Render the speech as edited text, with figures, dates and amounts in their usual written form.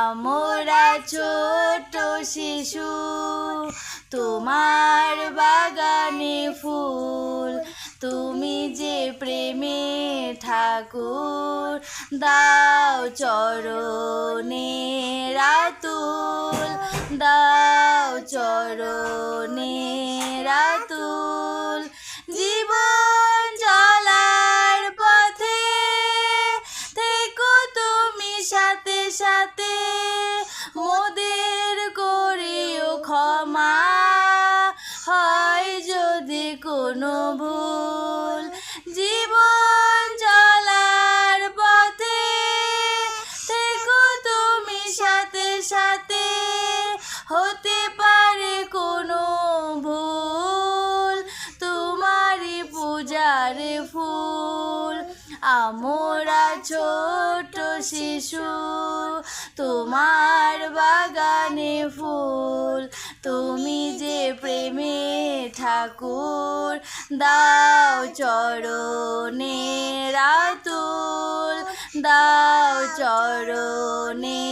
আমরা ছোট শিশু, তোমার বাগানে ফুল। তুমি যে প্রেমে ঠাকুর, দাও চরণে রাতুল, দাও চরণে রাতুল। জীবন চলার পথে থেকো তুমি সাথে সাথে, মোদের করিও ক্ষমা, হয় যদি কোনো ভুল। জীবন চলার পথে থেকো তুমি সাথে সাথে, হতে পারে কোনো ভুল, তোমারই পূজার ফুল। আমরা ছোট শিশু, তোমার বাগানে ফুল। তুমি যে প্রেমে ঠাকুর, দাও চরণে রাতুল, দাও চরণে